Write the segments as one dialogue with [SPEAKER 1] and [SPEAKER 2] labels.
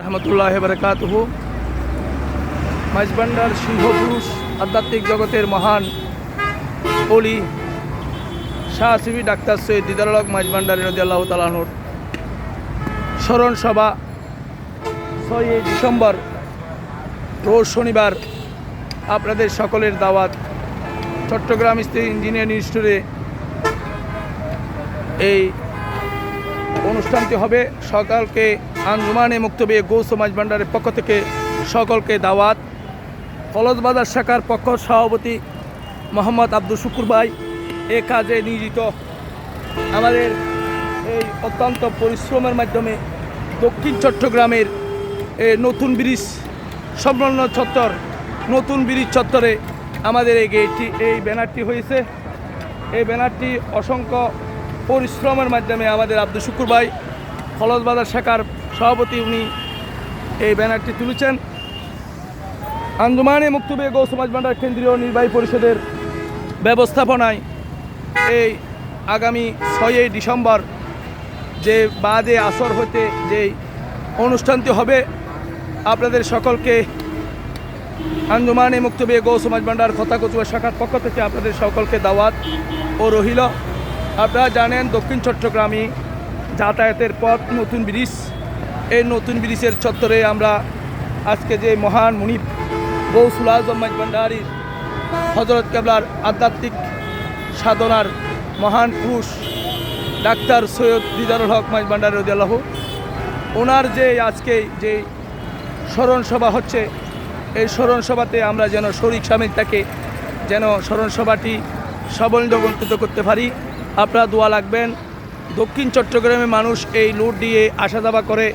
[SPEAKER 1] রহমতুল্লাহ বারাকাতুহু। মাঝবান্ডার সিংহপুরুষ আধ্যাত্মিক জগতের মহান অলি শাহ সুফি ডাক্তার সৈয়দ দিদারুল হক মাঝবান্ডারী রাদিয়াল্লাহু তাআলা আনহুর স্মরণ সভা 6 ডিসেম্বর রোজ শনিবার আপনাদের সকলের দাওয়াত চট্টগ্রাম স্থিত ইঞ্জিনিয়ারিং ইনস্টিটিউটে এই অনুষ্ঠানটি হবে। সকালকে আঞ্জুমানে মুক্তবে গৌস মাঝবান্ডারের পক্ষ থেকে সকলকে দাওয়াত। কলজবাজার শাখার পক্ষ সভাপতি মোহাম্মদ আব্দুল শুকুর ভাই এ কাজে নিয়োজিত। আমাদের এই অত্যন্ত পরিশ্রমের মাধ্যমে দক্ষিণ চট্টগ্রামের নতুন ব্রিজ সংলগ্ন চত্বর নতুন ব্রিজ চত্বরে আমাদের এই গেটটি এই ব্যানারটি হয়েছে। এই ব্যানারটি অসংখ্য পরিশ্রমের মাধ্যমে আমাদের আব্দুল শুকুর ভাই কলজবাজার শাখার সভাপতি উনি এই ব্যানারটি তুলেছেন। আঞ্জুমানে মুক্তবে গৌস মাঝবান্ডার কেন্দ্রীয় নির্বাহী পরিষদের ব্যবস্থাপনায় এই আগামী 6 ডিসেম্বর যে বাদে আসর হতে যে অনুষ্ঠানটি হবে, আপনাদের সকলকে আঞ্জুমানে মুক্তবে গৌস মাঝবান্ডার খোতাকচুয়া শাখার পক্ষ থেকে আপনাদের সকলকে দাওয়াত ও রহিল। আপনারা জানেন দক্ষিণ চট্টগ্রামে যাতায়াতের পথ নতুন ব্রিজ। এই নতুন ব্রিজের চত্বরে আমরা আজকে যে মহান মুনিব গৌসুল আজম মাঝবান্ডারী হযরত কেবলার আধ্যাত্মিক সাধনার মহান পুরুষ ডাক্তার সৈয়দ দিদারুল হক মাঝবান্ডারী রাদিয়াল্লাহু ওনার যে আজকে যে স্মরণ সভা হচ্ছে, এই স্মরণ সভাতে আমরা যেন শরীক শামিল থাকে, যেন স্মরণ সভাটি সবলবন্তিত করতে পারি। আপনারা দোয়া লাগবেন। দক্ষিণ চট্টগ্রামের মানুষ এই লুট দিয়ে আসা যাওয়া করে,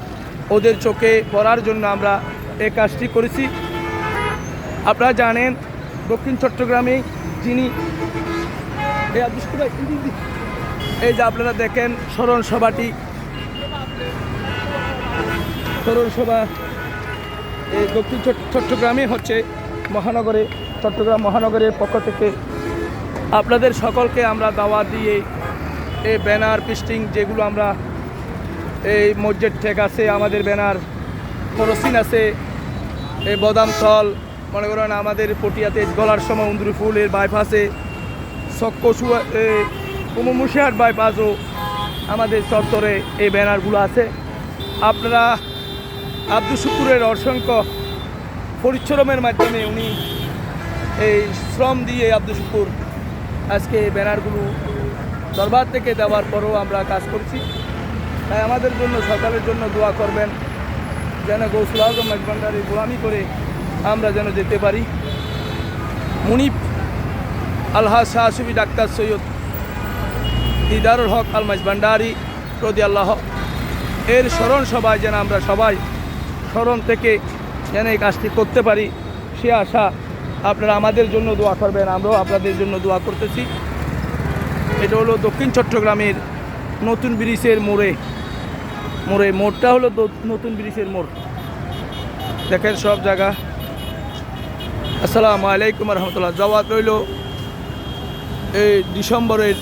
[SPEAKER 1] ওদের চোখে পড়ার জন্য আমরা এই কাজটি করেছি। আপনারা জানেন দক্ষিণ চট্টগ্রামে যিনি এই যে আপনারা দেখেন স্মরণ সভা এই দক্ষিণ চট্টগ্রামে হচ্ছে মহানগরে চট্টগ্রাম মহানগরের পক্ষ থেকে আপনাদের সকলকে আমরা দাওয়াত দিয়ে এই ব্যানার পিস্টিং যেগুলো আমরা এই মসজিদ ঠেক আছে, আমাদের ব্যানার করসিন আছে, এই বদামতল মনে করেন আমাদের পটিয়াতে গলার সময় উন্দুরি ফুলের বাইপাসে চক্কসুয়া মুশিয়াট বাইপাসও আমাদের চত্বরে এই ব্যানারগুলো আছে। আপনারা আব্দুল শুকুরের অসংখ্য পরিশ্রমের মাধ্যমে উনি এই শ্রম দিয়ে আব্দুল শুকুর আজকে এই ব্যানারগুলো দরবার থেকে দেওয়ার পরও আমরা কাজ করছি। তাই আমাদের জন্য সকালের জন্য দোয়া করবেন যেন গৌসুল আজম মাঝবান্ডারী গোলামি করে আমরা যেন যেতে পারি। মুনিব আলহাজ শাহ সুফি ডাক্তার সৈয়দ দিদারুল হক আল মাঝবান্ডারী রাদিয়াল্লাহু এর স্মরণ সভায় যেন আমরা সবাই স্মরণ থেকে যেন এই কাজটি করতে পারি, সে আশা আপনারা আমাদের জন্য দোয়া করবেন। আমরাও আপনাদের জন্য দোয়া করতেছি। এটা হলো দক্ষিণ চট্টগ্রামের নতুন ব্রিজের মোড়টা হলো নতুন ব্রিজের মোড়। দেখেন সব জায়গা। আসসালামু আলাইকুম রহমতুল্লাহ। দাওয়াত রইল এই ডিসেম্বরের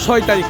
[SPEAKER 1] 6 তারিখ।